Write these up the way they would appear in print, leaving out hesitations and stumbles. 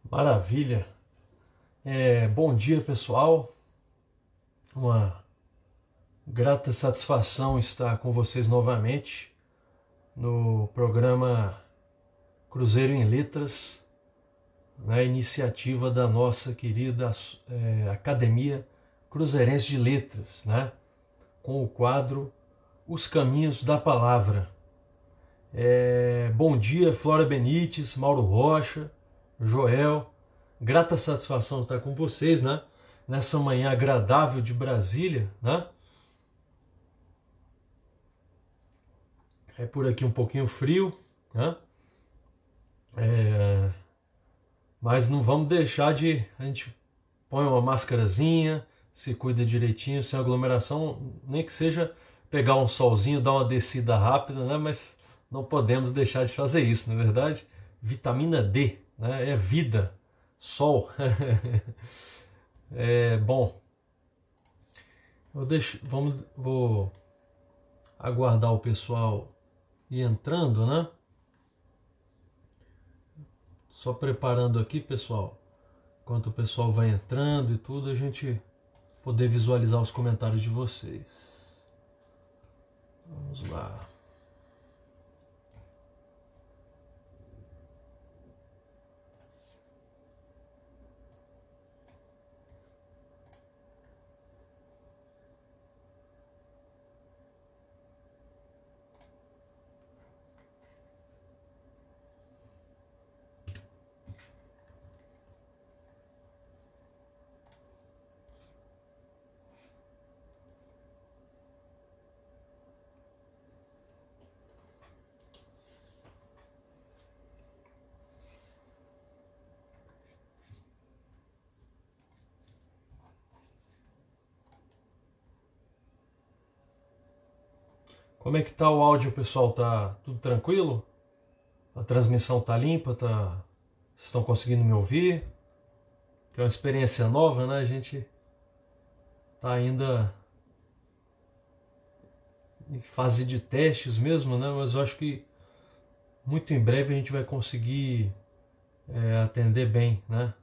Maravilha. Bom dia, pessoal. Uma grata satisfação estar com vocês novamente no programa Cruzeiro em Letras, na iniciativa da nossa querida Academia Cruzeirense de Letras, né? Com o quadro Os Caminhos da Palavra. Bom dia, Flora Benites, Mauro Rocha, Joel. Grata satisfação estar com vocês, né? Nessa manhã agradável de Brasília, né? É por aqui um pouquinho frio, né? Mas não vamos deixar de... A gente põe uma máscarazinha, se cuida direitinho, sem aglomeração, nem que seja pegar um solzinho, dar uma descida rápida, né? Mas não podemos deixar de fazer isso, não é verdade? Vitamina D, né? É vida, sol. Bom, vou aguardar o pessoal ir entrando, né? Só preparando aqui, pessoal, enquanto o pessoal vai entrando e tudo, a gente poder visualizar os comentários de vocês. Vamos lá. Como é que tá o áudio, pessoal? Tá tudo tranquilo? A transmissão tá limpa? Vocês estão conseguindo me ouvir? Que é uma experiência nova, né? A gente tá ainda em fase de testes mesmo, né? Mas eu acho que muito em breve a gente vai conseguir atender bem, né?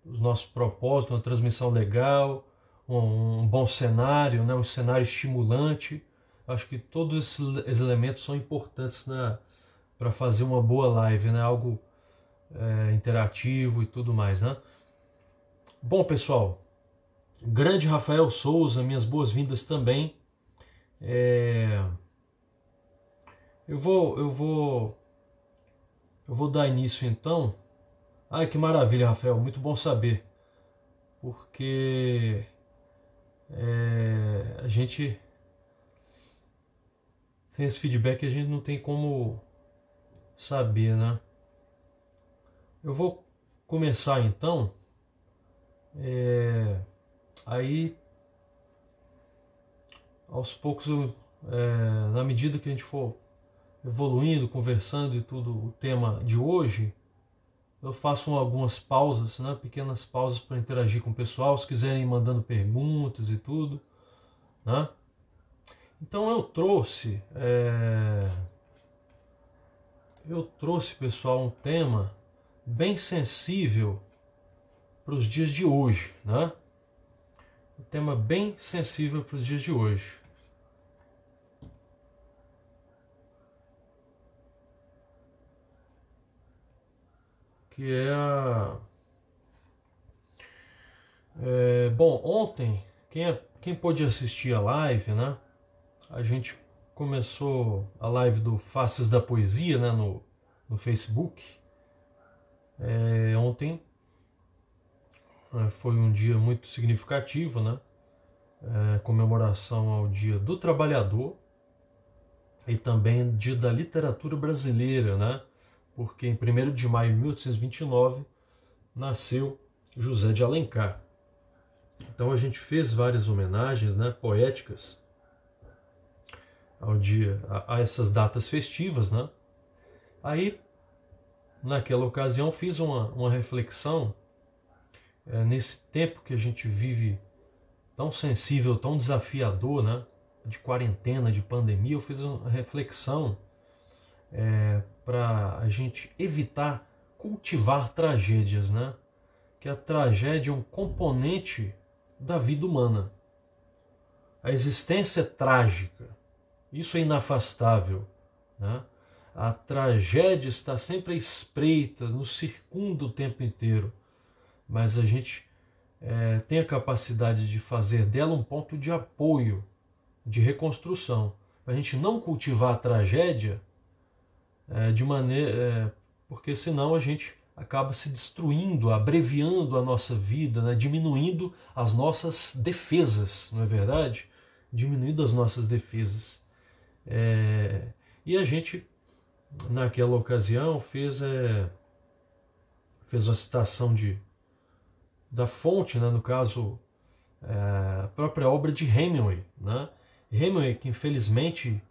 Os nossos propósitos, uma transmissão legal, um bom cenário, né? Um cenário estimulante. Acho que todos esses elementos são importantes, né? Para fazer uma boa live, né? Algo interativo e tudo mais, né? Bom, pessoal, grande Rafael Souza, minhas boas-vindas também. Eu vou dar início então. Ai, que maravilha, Rafael, muito bom saber, porque a gente tem esse feedback, a gente não tem como saber, né? Eu vou começar então. Aí, aos poucos, na medida que a gente for evoluindo, conversando e tudo, o tema de hoje, eu faço algumas pausas, né? Pequenas pausas para interagir com o pessoal, se quiserem ir mandando perguntas e tudo, né? Então eu trouxe, pessoal, um tema bem sensível para os dias de hoje, né? Um tema bem sensível para os dias de hoje. Que bom, ontem, quem pôde assistir a live, né? A gente começou a live do Faces da Poesia, né? No Facebook. Ontem foi um dia muito significativo, né? Comemoração ao Dia do Trabalhador e também Dia da Literatura Brasileira, né? Porque em 1º de maio de 1829 nasceu José de Alencar. Então a gente fez várias homenagens, né, poéticas ao dia, a essas datas festivas, né? Aí, naquela ocasião, fiz uma reflexão nesse tempo que a gente vive tão sensível, tão desafiador, né? De quarentena, de pandemia. Eu fiz uma reflexão para a gente evitar cultivar tragédias, né? que a tragédia é um componente da vida humana. A existência é trágica, isso é inafastável, né? A tragédia está sempre à espreita, nos circunda o tempo inteiro, mas a gente tem a capacidade de fazer dela um ponto de apoio, de reconstrução. A gente não cultivar a tragédia de maneira, porque senão a gente acaba se destruindo, abreviando a nossa vida, né? Diminuindo as nossas defesas, não é verdade? Diminuindo as nossas defesas. E a gente, naquela ocasião, fez a citação da fonte, né? No caso, a própria obra de Hemingway, né? Hemingway, que infelizmente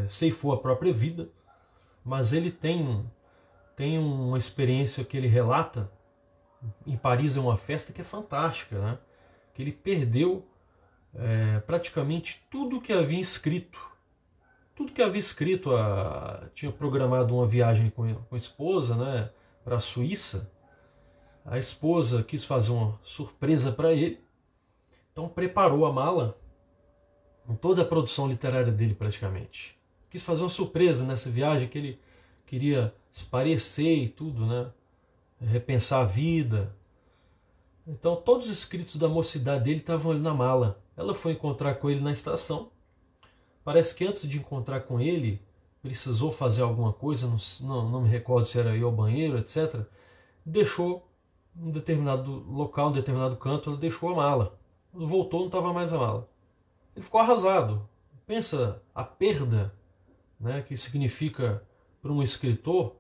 ceifou a própria vida, mas ele tem uma experiência que ele relata em Paris, é uma festa que é fantástica, né? Que ele perdeu praticamente tudo que havia escrito. Tudo que havia escrito, tinha programado uma viagem com a esposa, né, para a Suíça. A esposa quis fazer uma surpresa para ele, então preparou a mala com toda a produção literária dele praticamente. Quis fazer uma surpresa nessa viagem, que ele queria se parecer e tudo, né? Repensar a vida. Então todos os escritos da mocidade dele estavam ali na mala. Ela foi encontrar com ele na estação. Parece que antes de encontrar com ele, precisou fazer alguma coisa, não me recordo se era ir ao banheiro, etc. Deixou em um determinado local, em um determinado canto, ela deixou a mala. Quando voltou, não estava mais a mala. Ele ficou arrasado. Pensa a perda, né, que significa para um escritor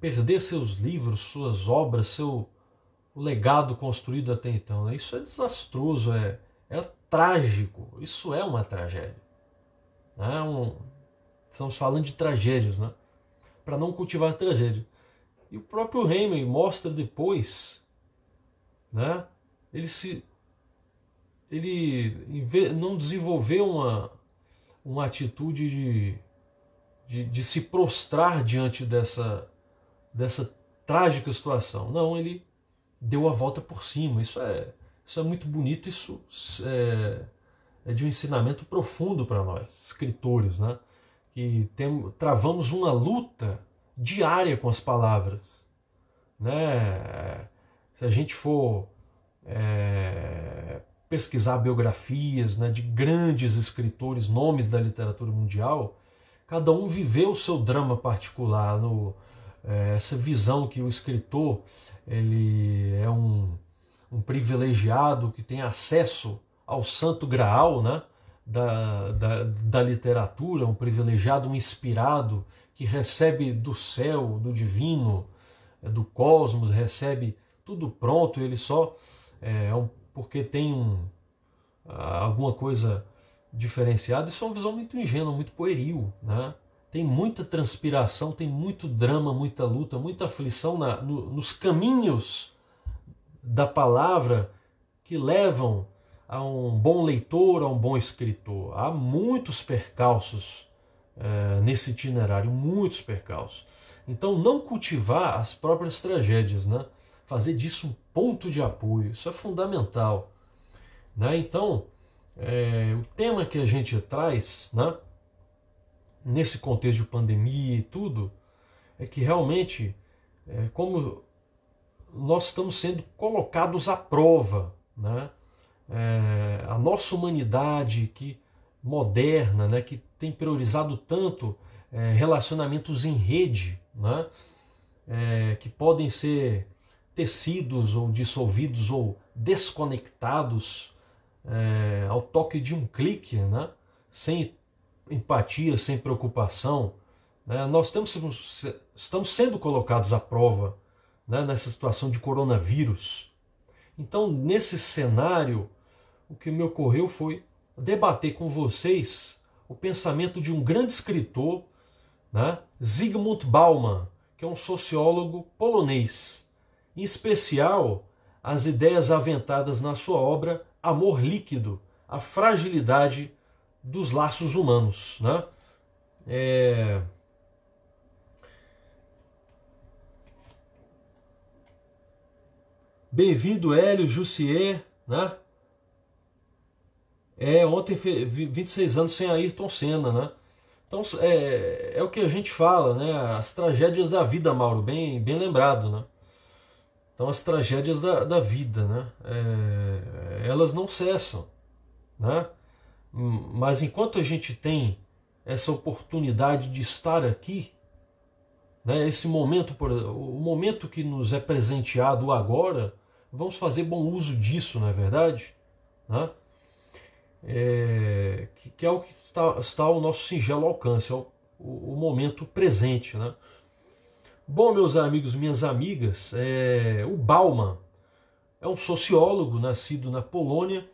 perder seus livros, suas obras, o legado construído até então. Né? Isso é desastroso, é trágico. Isso é uma tragédia. Estamos falando de tragédias, né? Para não cultivar a tragédia. E o próprio Hemingway mostra depois, né? Ele não desenvolveu uma atitude de se prostrar diante dessa trágica situação. Não, ele deu a volta por cima. Isso é muito bonito, isso é de um ensinamento profundo para nós, escritores, né? Que travamos uma luta diária com as palavras, né? Se a gente for pesquisar biografias, né, de grandes escritores, nomes da literatura mundial, cada um viveu o seu drama particular, essa visão que o escritor ele é um privilegiado que tem acesso ao santo graal, né, da literatura, um privilegiado, um inspirado que recebe do céu, do divino, do cosmos, recebe tudo pronto, ele só porque tem alguma coisa diferenciada. Isso é uma visão muito ingênua, muito pueril, né? Tem muita transpiração, tem muito drama, muita luta, muita aflição nos caminhos da palavra que levam a um bom leitor, a um bom escritor. Há muitos percalços nesse itinerário, muitos percalços. Então, não cultivar as próprias tragédias, né? Fazer disso um ponto de apoio, isso é fundamental. Né? Então, o tema que a gente traz, né, nesse contexto de pandemia e tudo, é que realmente, como nós estamos sendo colocados à prova, né? A nossa humanidade moderna, né, que tem priorizado tanto relacionamentos em rede, né, que podem ser tecidos ou dissolvidos ou desconectados ao toque de um clique, né, sem empatia, sem preocupação. Né, nós estamos sendo colocados à prova, né, nessa situação de coronavírus. Então, nesse cenário, o que me ocorreu foi debater com vocês o pensamento de um grande escritor, né, Zygmunt Bauman, que é um sociólogo polonês. Em especial, as ideias aventadas na sua obra Amor Líquido, a fragilidade dos laços humanos. Né? Bem-vindo, Hélio, Jussier, né? Ontem 26 anos sem Ayrton Senna, né? Então é o que a gente fala, né? As tragédias da vida, Mauro, bem lembrado, né? Então as tragédias da vida, né? Elas não cessam, né? Mas enquanto a gente tem essa oportunidade de estar aqui, né? Esse momento, o momento que nos é presenteado agora, vamos fazer bom uso disso, não é verdade? Né? Que é o que está ao nosso singelo alcance, é o momento presente. Né? Bom, meus amigos, minhas amigas, o Bauman é um sociólogo nascido na Polônia,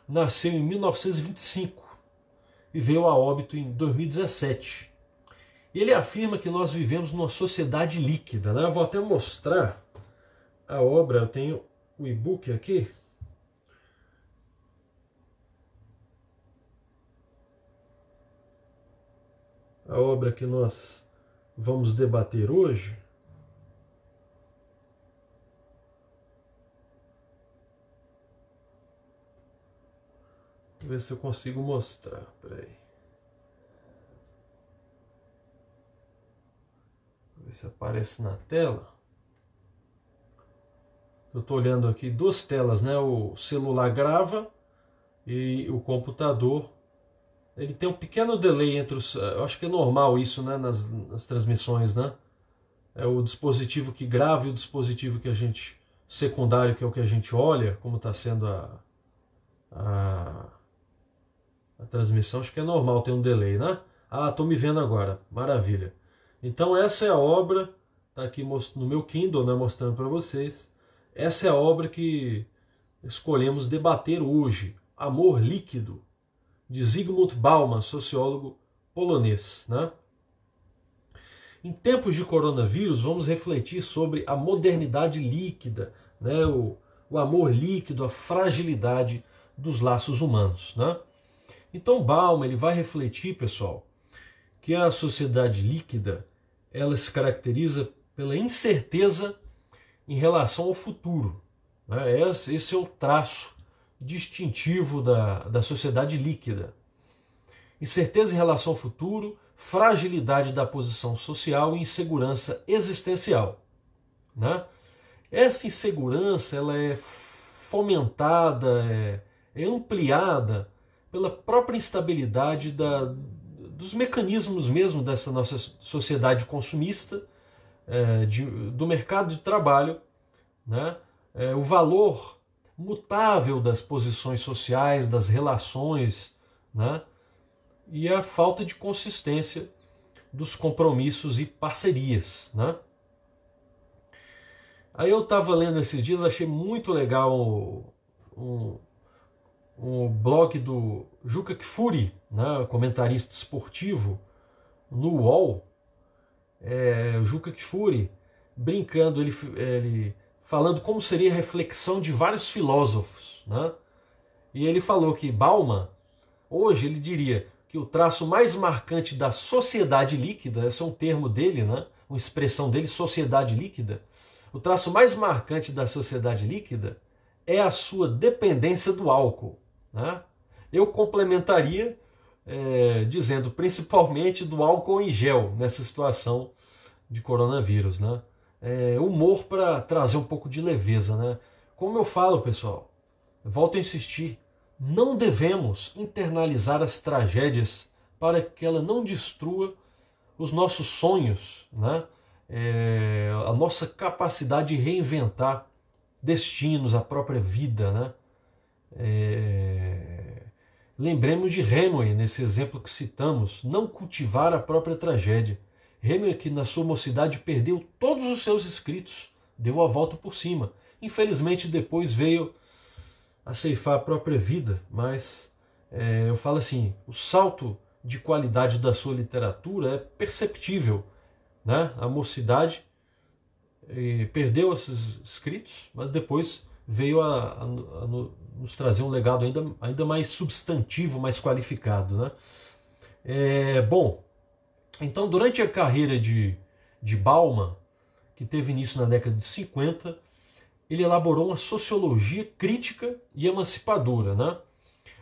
nasceu em 1925 e veio a óbito em 2017. Ele afirma que nós vivemos numa sociedade líquida. Né? Eu vou até mostrar a obra, eu tenho o e-book aqui. A obra que nós vamos debater hoje. Vou ver se eu consigo mostrar. Peraí. Vou ver se aparece na tela. Eu estou olhando aqui duas telas, né? O celular grava e o computador. Ele tem um pequeno delay entre os... Eu acho que é normal isso, né? Nas transmissões, né? É o dispositivo que grava e o dispositivo que a gente... secundário, que é o que a gente olha, como está sendo a transmissão. Acho que é normal ter um delay, né? Ah, estou me vendo agora. Maravilha. Então essa é a obra, está aqui no meu Kindle, né? Mostrando para vocês. Essa é a obra que escolhemos debater hoje. Amor Líquido, de Zygmunt Bauman, sociólogo polonês. Né? Em tempos de coronavírus, vamos refletir sobre a modernidade líquida, né? o amor líquido, a fragilidade dos laços humanos. Né? Então Bauman ele vai refletir, pessoal, que a sociedade líquida ela se caracteriza pela incerteza em relação ao futuro. Né? Esse é o traço distintivo da sociedade líquida. Incerteza em relação ao futuro, fragilidade da posição social e insegurança existencial. Né? Essa insegurança ela é fomentada, é ampliada pela própria instabilidade dos mecanismos mesmo dessa nossa sociedade consumista, do mercado de trabalho, né? O valor mutável das posições sociais, das relações, né? E a falta de consistência dos compromissos e parcerias. Né? Aí eu estava lendo esses dias, achei muito legal um blog do Juca Kfouri, né? Comentarista esportivo, no UOL. O Juca Kfouri brincando, ele falando como seria a reflexão de vários filósofos. Né? E ele falou que Bauman, hoje, ele diria que o traço mais marcante da sociedade líquida, esse é um termo dele, né? Uma expressão dele, sociedade líquida, o traço mais marcante da sociedade líquida é a sua dependência do álcool. Né? Eu complementaria dizendo principalmente do álcool em gel nessa situação de coronavírus. Né? Humor para trazer um pouco de leveza. Né? Como eu falo, pessoal, volto a insistir, não devemos internalizar as tragédias para que ela não destrua os nossos sonhos, né? A nossa capacidade de reinventar destinos, a própria vida. Né? Lembremos de Hemingway, nesse exemplo que citamos, não cultivar a própria tragédia. Hemingway, que na sua mocidade perdeu todos os seus escritos, deu a volta por cima. Infelizmente depois veio a ceifar a própria vida, mas eu falo assim, o salto de qualidade da sua literatura é perceptível. Né? A mocidade perdeu esses escritos, mas depois veio a nos trazer um legado ainda mais substantivo, mais qualificado. Né? Bom, então durante a carreira de Bauman, que teve início na década de 50, ele elaborou uma sociologia crítica e emancipadora, né?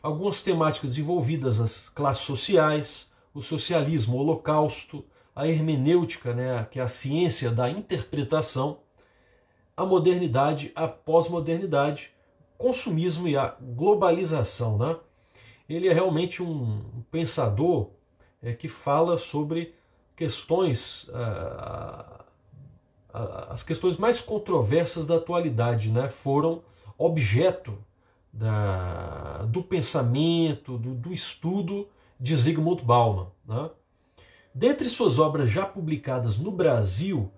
Algumas temáticas envolvidas as classes sociais, o socialismo, o holocausto, a hermenêutica, né, que é a ciência da interpretação, a modernidade, a pós-modernidade, consumismo e a globalização, né? Ele é realmente um pensador que fala sobre questões, as questões mais controversas da atualidade, né, foram objeto do pensamento, do estudo de Zygmunt Bauman, né? Dentre suas obras já publicadas no Brasil,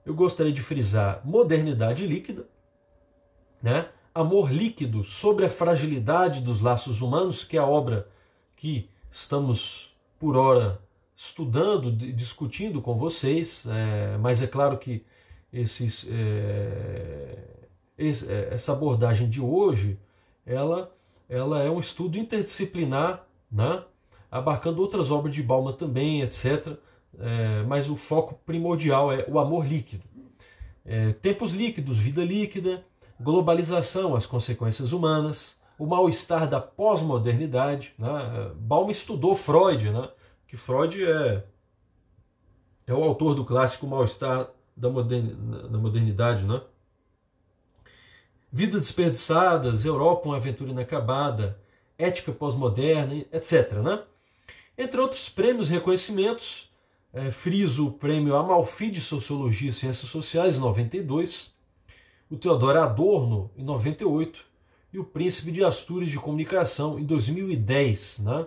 eu gostaria de frisar Modernidade Líquida, né? Amor Líquido sobre a Fragilidade dos Laços Humanos, que é a obra que estamos, por hora, estudando, discutindo com vocês, mas é claro que essa abordagem de hoje, ela é um estudo interdisciplinar, né? Abarcando outras obras de Bauman também, etc. Mas o foco primordial é o amor líquido. Tempos líquidos, vida líquida, globalização, as consequências humanas, o mal-estar da pós-modernidade, né? Bauman estudou Freud, né? Que Freud é o autor do clássico Mal-estar da modernidade, né? Vidas desperdiçadas, Europa, uma aventura inacabada, ética pós-moderna, etc., né? Entre outros prêmios e reconhecimentos, friso o prêmio Amalfi de Sociologia e Ciências Sociais, em 92, o Theodor Adorno, em 98, e o Príncipe de Astúrias de Comunicação, em 2010. Né?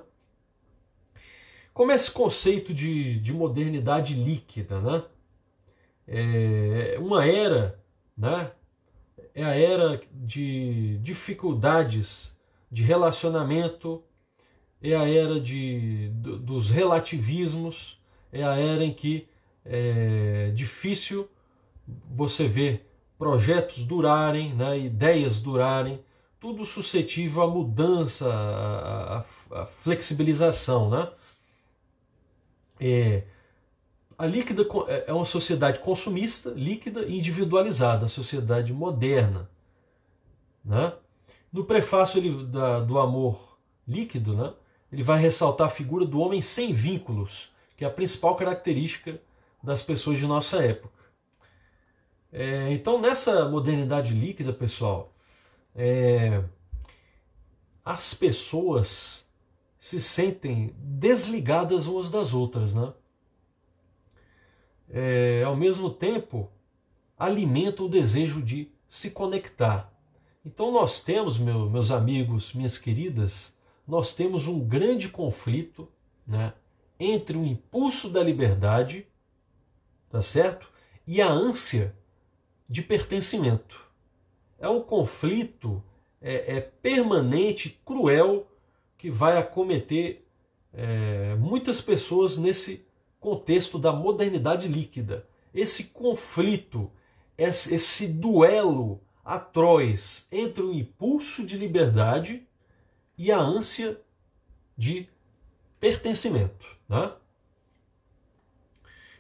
Como é esse conceito de modernidade líquida? Né? Uma era, né? É a era de dificuldades de relacionamento, é a era dos relativismos, é a era em que é difícil você ver projetos durarem, né, ideias durarem, tudo suscetível à mudança, à flexibilização. Né? A líquida é uma sociedade consumista, líquida e individualizada, a sociedade moderna. Né? No prefácio do Amor Líquido, né, ele vai ressaltar a figura do homem sem vínculos, que é a principal característica das pessoas de nossa época. Então, nessa modernidade líquida, pessoal, as pessoas se sentem desligadas umas das outras, né? Ao mesmo tempo, alimentam o desejo de se conectar. Então nós temos, meus amigos, minhas queridas, nós temos um grande conflito, né, entre o impulso da liberdade, tá certo? E a ânsia de pertencimento. É um conflito permanente, cruel, que vai acometer muitas pessoas nesse contexto da modernidade líquida. Esse conflito, esse duelo atroz entre o impulso de liberdade e a ânsia de pertencimento. Né?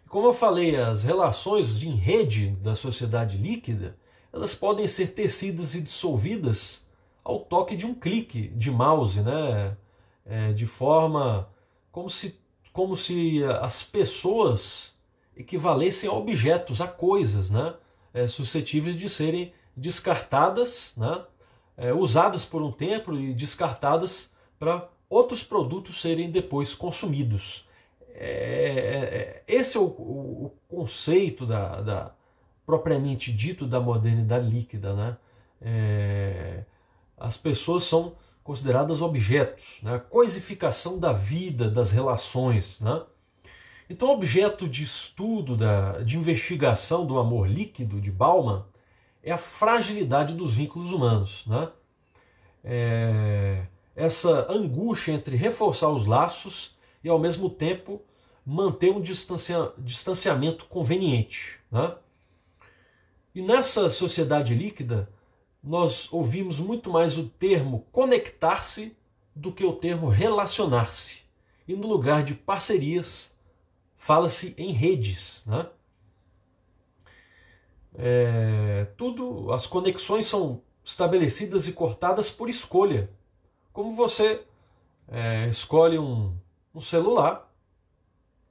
Como eu falei, as relações em rede da sociedade líquida, elas podem ser tecidas e dissolvidas ao toque de um clique de mouse, né? De forma como se as pessoas equivalessem a objetos, a coisas, né? Suscetíveis de serem descartadas, né? Usadas por um tempo e descartadas para outros produtos serem depois consumidos. Esse é o conceito propriamente dito da modernidade líquida. Né? As pessoas são consideradas objetos, né? Coisificação da vida, das relações. Né? Então, objeto de estudo, de investigação do amor líquido de Bauman é a fragilidade dos vínculos humanos. Né? Essa angústia entre reforçar os laços e, ao mesmo tempo, manter um distanciamento conveniente. Né? E nessa sociedade líquida, nós ouvimos muito mais o termo conectar-se do que o termo relacionar-se. E no lugar de parcerias, fala-se em redes. Né? tudo, as conexões são estabelecidas e cortadas por escolha. Como você escolhe um celular,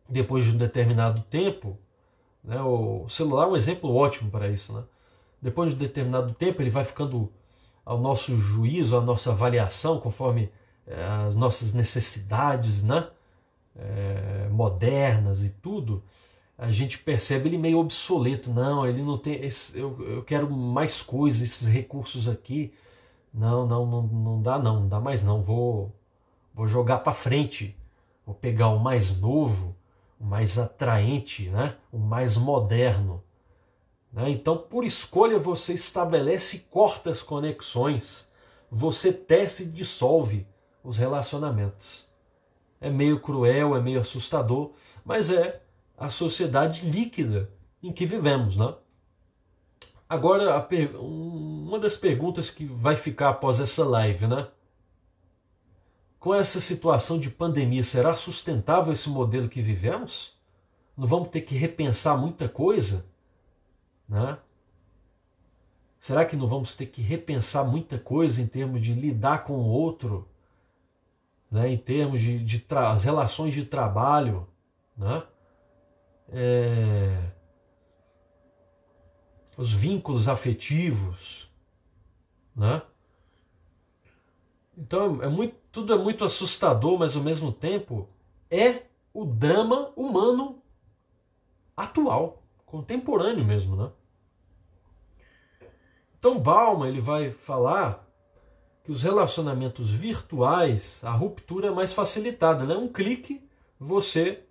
depois de um determinado tempo, né, o celular é um exemplo ótimo para isso, né? Depois de um determinado tempo ele vai ficando ao nosso juízo, à nossa avaliação, conforme as nossas necessidades, né, modernas e tudo, a gente percebe ele meio obsoleto. Não, ele não tem. Eu quero mais coisas, esses recursos aqui. Não dá não, não dá mais não. Vou jogar para frente. Vou pegar o mais novo, o mais atraente, né? O mais moderno. Né? Então, por escolha, você estabelece e corta as conexões. Você testa e dissolve os relacionamentos. É meio cruel, é meio assustador, mas é a sociedade líquida em que vivemos, né? Agora, uma das perguntas que vai ficar após essa live, né? Com essa situação de pandemia, será sustentável esse modelo que vivemos? Não vamos ter que repensar muita coisa? Né? Será que não vamos ter que repensar muita coisa em termos de lidar com o outro? Né? Em termos de as relações de trabalho? Né? Os vínculos afetivos, né? Então tudo é muito assustador, mas ao mesmo tempo é o drama humano atual, contemporâneo mesmo, né? Então Bauman ele vai falar que os relacionamentos virtuais, a ruptura é mais facilitada, né? Um clique, você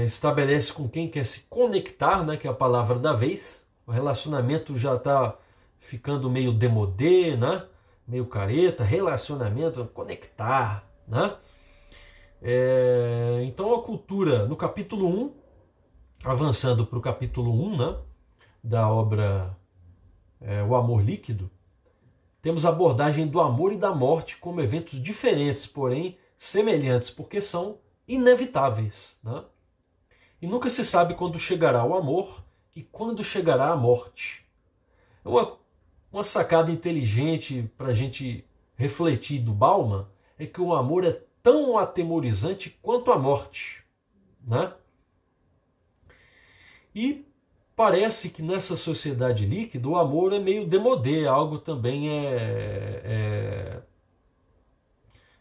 estabelece com quem quer se conectar, né? Que é a palavra da vez. O relacionamento já está ficando meio demodê, né? Meio careta, relacionamento, conectar, né? Então a cultura, no capítulo 1, avançando para o capítulo 1, né? Da obra O Amor Líquido, temos a abordagem do amor e da morte como eventos diferentes, porém semelhantes, porque são inevitáveis, né? E nunca se sabe quando chegará o amor e quando chegará a morte. Uma sacada inteligente para a gente refletir do Bauman é que o amor é tão atemorizante quanto a morte, né? E parece que nessa sociedade líquida o amor é meio demodê, algo também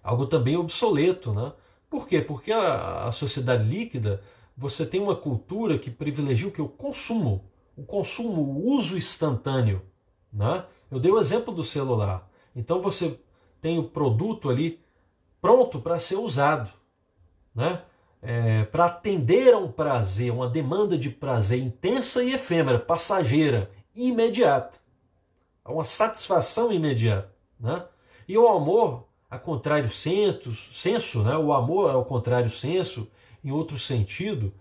algo também obsoleto, né? Por quê? Porque a sociedade líquida, você tem uma cultura que privilegia o que? O consumo, o uso instantâneo, né? Eu dei o exemplo do celular. Então você tem o produto ali pronto para ser usado, né? Para atender a um prazer, uma demanda de prazer intensa e efêmera, passageira, imediata, a uma satisfação imediata, né? E o amor, a contrário senso, né? O amor ao contrário senso, em outro sentido,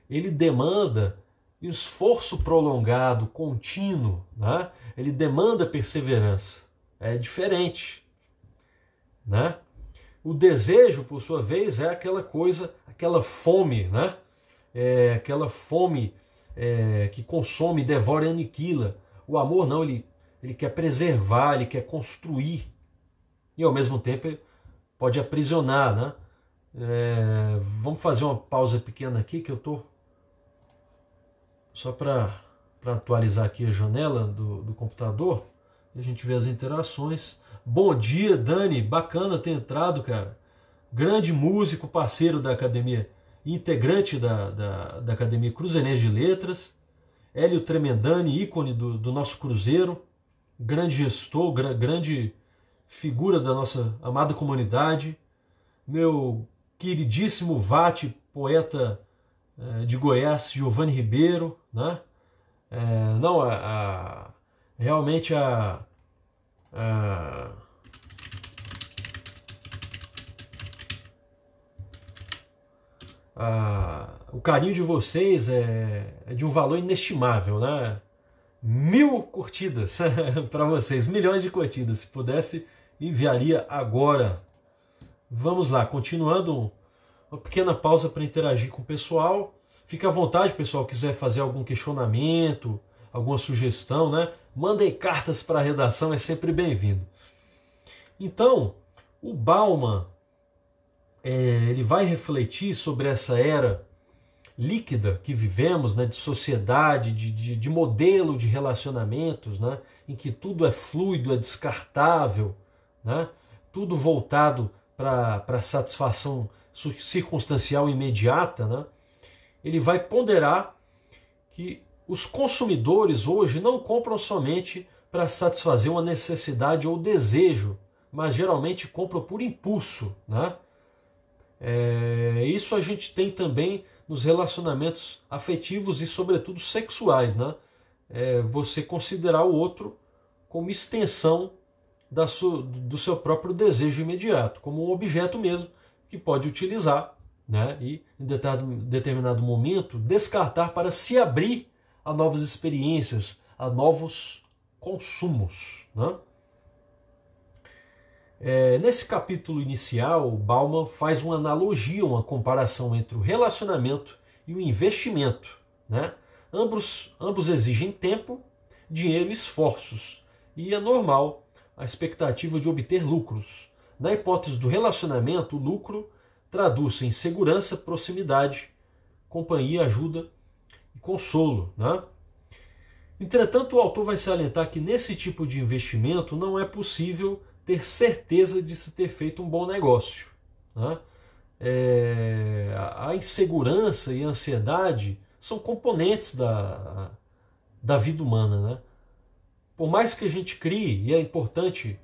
ele demanda esforço prolongado, contínuo, né? Ele demanda perseverança. É diferente, né? O desejo, por sua vez, é aquela coisa, aquela fome, né? Aquela fome que consome, devora e aniquila. O amor não, ele quer preservar, ele quer construir. E ao mesmo tempo pode aprisionar, né? Vamos fazer uma pausa pequena aqui que eu tô só para atualizar aqui a janela do computador e a gente vê as interações. Bom dia, Dani, bacana ter entrado, cara. Grande músico, parceiro da academia, integrante da Academia Cruzeirense de Letras. Hélio Tremendani, ícone do nosso Cruzeiro, grande gestor, grande figura da nossa amada comunidade. Meu queridíssimo Vate, poeta de Goiás, Giovanni Ribeiro, né? Não, realmente o carinho de vocês é de um valor inestimável, né? 1000 curtidas para vocês, milhões de curtidas. Se pudesse, enviaria agora. Vamos lá, continuando, uma pequena pausa para interagir com o pessoal. Fique à vontade, pessoal, quiser fazer algum questionamento, alguma sugestão, né? Mandem cartas para a redação, é sempre bem-vindo. Então, o Bauman ele vai refletir sobre essa era líquida que vivemos, né, de sociedade, de modelo de relacionamentos, né, em que tudo é fluido, é descartável, né, tudo voltado para satisfação circunstancial imediata, né, ele vai ponderar que os consumidores hoje não compram somente para satisfazer uma necessidade ou desejo, mas geralmente compram por impulso, né? Isso a gente tem também nos relacionamentos afetivos e, sobretudo, sexuais, né? Você considerar o outro como extensão do seu próprio desejo imediato, como um objeto mesmo que pode utilizar, né? E, em determinado momento, descartar para se abrir a novas experiências, a novos consumos, né? Nesse capítulo inicial, Bauman faz uma analogia, uma comparação entre o relacionamento e o investimento, né? Ambos exigem tempo, dinheiro e esforços, e é normal a expectativa de obter lucros. Na hipótese do relacionamento, o lucro traduz-se em segurança, proximidade, companhia, ajuda e consolo, né? Entretanto, o autor vai salientar que nesse tipo de investimento não é possível ter certeza de se ter feito um bom negócio, né? A insegurança e a ansiedade são componentes da vida humana, né? Por mais que a gente crie, e é importante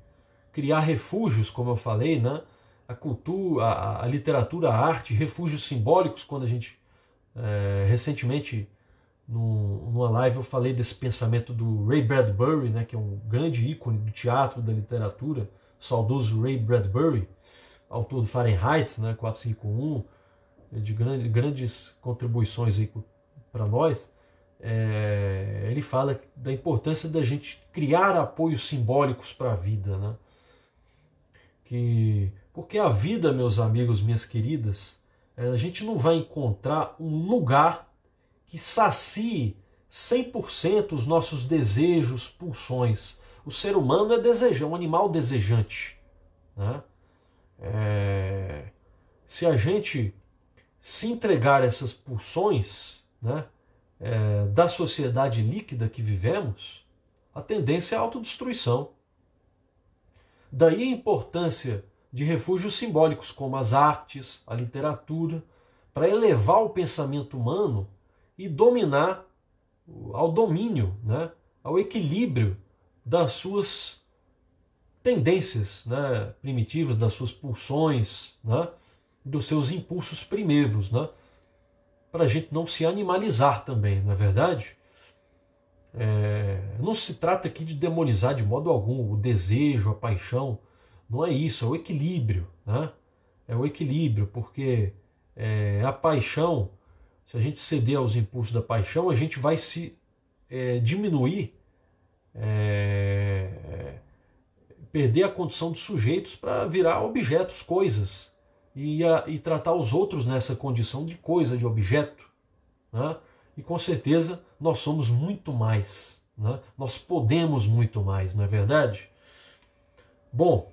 criar refúgios, como eu falei, né? A cultura, a literatura, a arte, refúgios simbólicos. Quando a gente recentemente numa live eu falei desse pensamento do Ray Bradbury, né, que é um grande ícone do teatro, da literatura, saudoso Ray Bradbury, autor do Fahrenheit, né, 451, de grandes contribuições para nós. Ele fala da importância da gente criar apoios simbólicos para a vida, né? Porque a vida, meus amigos, minhas queridas, a gente não vai encontrar um lugar que sacie 100% os nossos desejos, pulsões. O ser humano é um animal desejante, né? Se a gente se entregar a essas pulsões, né, da sociedade líquida que vivemos, a tendência é a autodestruição. Daí a importância de refúgios simbólicos como as artes, a literatura, para elevar o pensamento humano e dominar ao domínio, né, ao equilíbrio das suas tendências, né, primitivas, das suas pulsões, né, dos seus impulsos primeiros, né, para a gente não se animalizar também, não é verdade? Não se trata aqui de demonizar de modo algum o desejo, a paixão, não é isso, é o equilíbrio, né? É o equilíbrio, porque a paixão, se a gente ceder aos impulsos da paixão, a gente vai se diminuir, perder a condição de sujeitos para virar objetos, coisas, e tratar os outros nessa condição de coisa, de objeto, né? E com certeza nós somos muito mais, né? Nós podemos muito mais, não é verdade? Bom,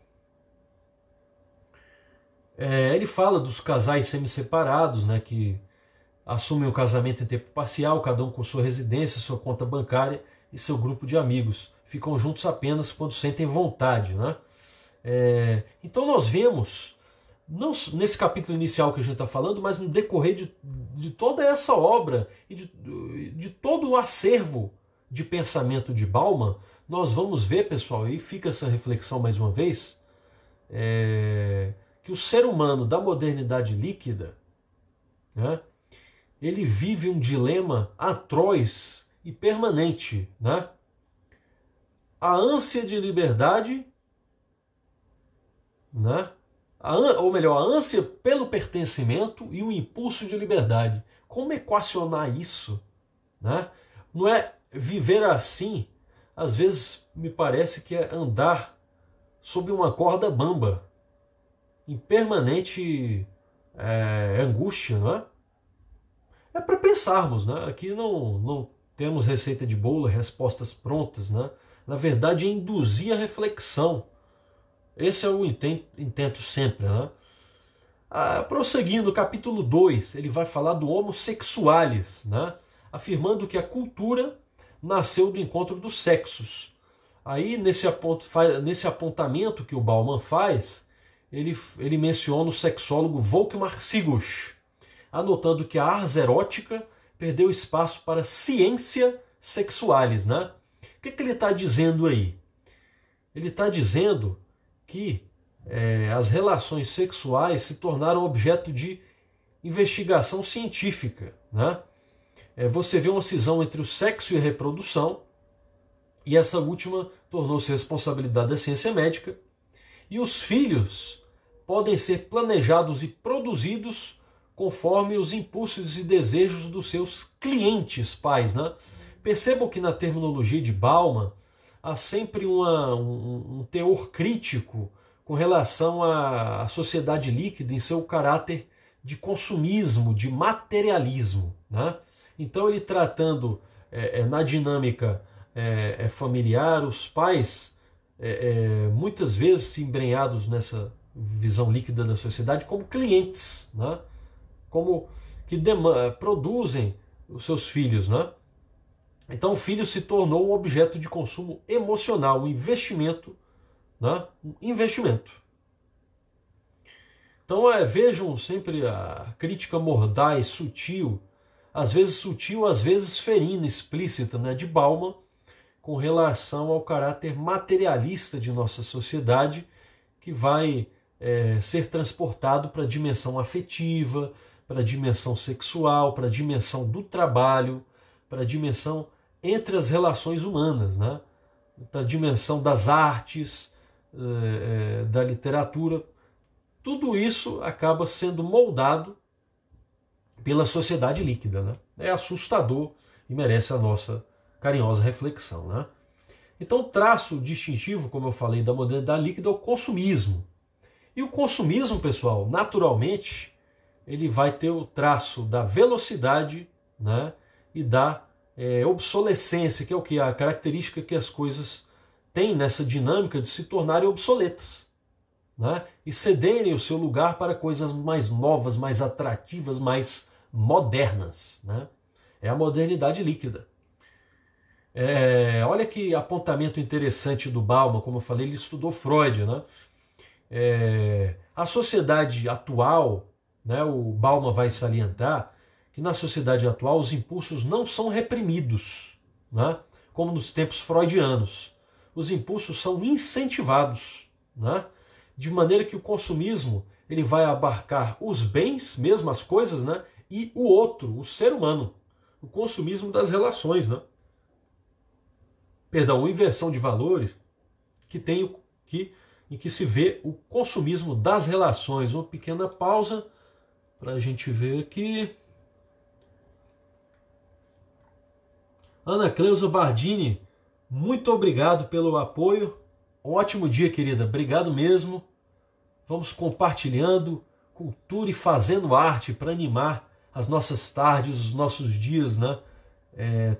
ele fala dos casais semi-separados, né, que assumem o casamento em tempo parcial, cada um com sua residência, sua conta bancária e seu grupo de amigos. Ficam juntos apenas quando sentem vontade, né? Então nós vemos, não nesse capítulo inicial que a gente está falando, mas no decorrer de toda essa obra e de todo o acervo de pensamento de Bauman, nós vamos ver, pessoal, e fica essa reflexão mais uma vez, que o ser humano da modernidade líquida, né, ele vive um dilema atroz e permanente, né? A ânsia de liberdade, né? Ou melhor, a ânsia pelo pertencimento e o impulso de liberdade. Como equacionar isso, né? Não é viver assim, às vezes me parece que é andar sob uma corda bamba, em permanente angústia, não é? É para pensarmos, né? Aqui não temos receita de bolo, respostas prontas, né? Na verdade, é induzir a reflexão. Esse é o intento sempre, né? Prosseguindo, capítulo 2, ele vai falar do homossexuales, né? Afirmando que a cultura nasceu do encontro dos sexos. Aí, nesse apontamento que o Bauman faz, ele menciona o sexólogo Volkmar Sigusch, anotando que a ars erótica perdeu espaço para ciência sexualis, né? O que ele está dizendo aí? Ele está dizendo que as relações sexuais se tornaram objeto de investigação científica, né? Você vê uma cisão entre o sexo e a reprodução, e essa última tornou-se responsabilidade da ciência médica, e os filhos podem ser planejados e produzidos conforme os impulsos e desejos dos seus clientes pais, né? Percebam que na terminologia de Bauman há sempre um teor crítico com relação à sociedade líquida em seu caráter de consumismo, de materialismo, né? Então ele tratando na dinâmica familiar, os pais muitas vezes embrenhados nessa visão líquida da sociedade como clientes, né? Como que produzem os seus filhos, né? Então o filho se tornou um objeto de consumo emocional, um investimento, né? Um investimento. Então vejam sempre a crítica mordaz, sutil, às vezes ferina, explícita, né, de Bauman, com relação ao caráter materialista de nossa sociedade, que vai ser transportado para a dimensão afetiva, para a dimensão sexual, para a dimensão do trabalho, para a dimensão entre as relações humanas, né? Para a dimensão das artes, da literatura. Tudo isso acaba sendo moldado pela sociedade líquida, né? É assustador e merece a nossa carinhosa reflexão, né? Então, o traço distintivo, como eu falei, da modernidade líquida é o consumismo. E o consumismo, pessoal, naturalmente, ele vai ter o traço da velocidade, né, e da obsolescência, que é o que? A característica que as coisas têm nessa dinâmica de se tornarem obsoletas, né, e cederem o seu lugar para coisas mais novas, mais atrativas, mais modernas, né? É a modernidade líquida. Olha que apontamento interessante do Bauman, como eu falei, ele estudou Freud, né? A sociedade atual, né, o Bauman vai salientar que na sociedade atual os impulsos não são reprimidos, né, como nos tempos freudianos. Os impulsos são incentivados, né, de maneira que o consumismo ele vai abarcar os bens, mesmo as coisas, né, e o outro, o ser humano. O consumismo das relações, né? Perdão, inversão de valores em que se vê o consumismo das relações. Uma pequena pausa para a gente ver aqui. Ana Cleusa Bardini, muito obrigado pelo apoio. Ótimo dia, querida. Obrigado mesmo. Vamos compartilhando cultura e fazendo arte para animar as nossas tardes, os nossos dias, né?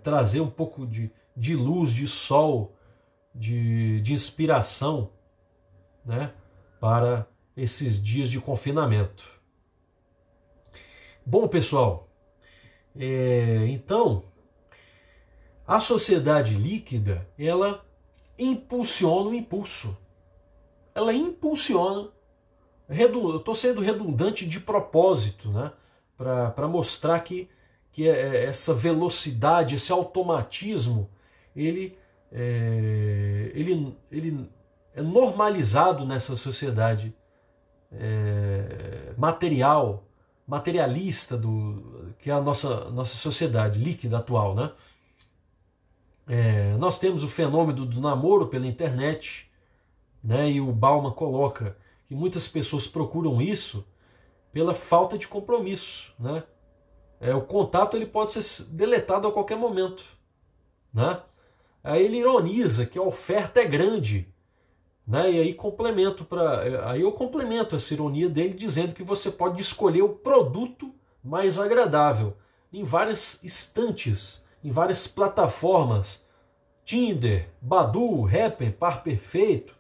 Trazer um pouco de luz, de sol, de inspiração, né, para esses dias de confinamento. Bom, pessoal, então, a sociedade líquida, ela impulsiona o impulso. Ela impulsiona, eu estou sendo redundante de propósito, né, para mostrar que essa velocidade, esse automatismo, ele é normalizado nessa sociedade materialista que é a nossa sociedade líquida atual, né? Nós temos o fenômeno do namoro pela internet, né? E o Bauman coloca que muitas pessoas procuram isso pela falta de compromisso, né? O contato ele pode ser deletado a qualquer momento, né? Aí ele ironiza que a oferta é grande, né? E aí eu complemento essa ironia dele dizendo que você pode escolher o produto mais agradável em várias estantes em várias plataformas, Tinder, Badoo, Happn, Par Perfeito,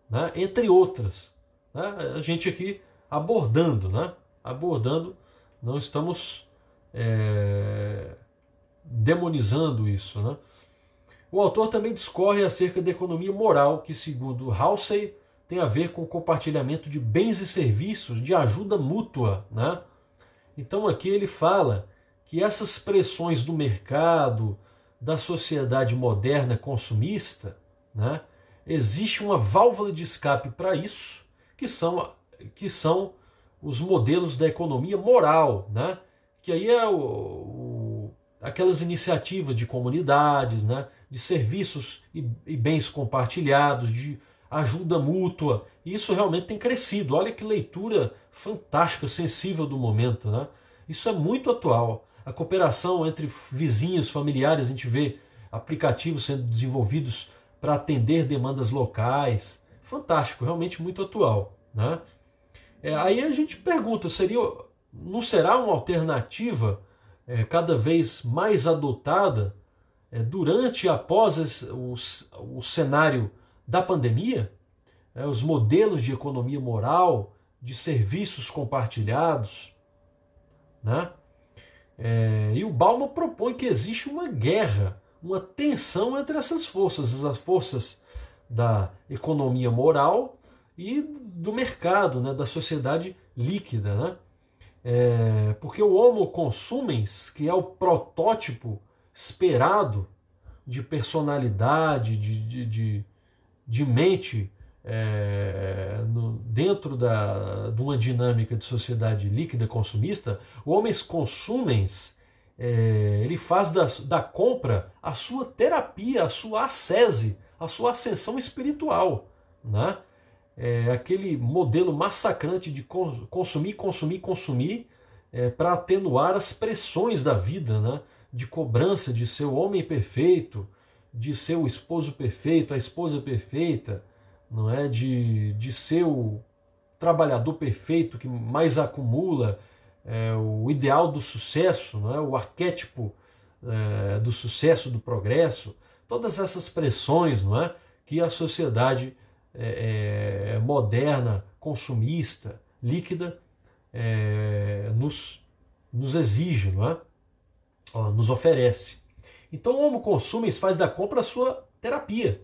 né? Entre outras. Né? A gente aqui abordando, né? Abordando, não estamos demonizando isso. Né? O autor também discorre acerca da economia moral, que, segundo Halsey, tem a ver com o compartilhamento de bens e serviços de ajuda mútua. Né? Então aqui ele fala que essas pressões do mercado, da sociedade moderna consumista, né, existe uma válvula de escape para isso, que são os modelos da economia moral, né, que aí é aquelas iniciativas de comunidades, né, de serviços e bens compartilhados, de ajuda mútua. E isso realmente tem crescido. Olha que leitura fantástica, sensível do momento. Né? Isso é muito atual. A cooperação entre vizinhos, familiares, a gente vê aplicativos sendo desenvolvidos para atender demandas locais. Fantástico, realmente muito atual. Né? Aí a gente pergunta, não será uma alternativa cada vez mais adotada durante e após o cenário da pandemia? Os modelos de economia moral, de serviços compartilhados? Né? E o Bauman propõe que existe uma guerra, uma tensão entre essas forças, as forças da economia moral e do mercado, né, da sociedade líquida. Né? Porque o homo consumens, que é o protótipo esperado de personalidade, de mente dentro de uma dinâmica de sociedade líquida consumista, o homens consumens, ele faz da compra a sua terapia, a sua ascese, a sua ascensão espiritual. Né? Aquele modelo massacrante de consumir, consumir, consumir, para atenuar as pressões da vida, né? De cobrança de ser o homem perfeito, de ser o esposo perfeito, a esposa perfeita, não é? De ser o trabalhador perfeito que mais acumula, o ideal do sucesso, não é? O arquétipo do sucesso, do progresso, todas essas pressões, não é? Que a sociedade moderna, consumista, líquida, nos exige, não é? Nos oferece. Então o homo consumens faz da compra a sua terapia.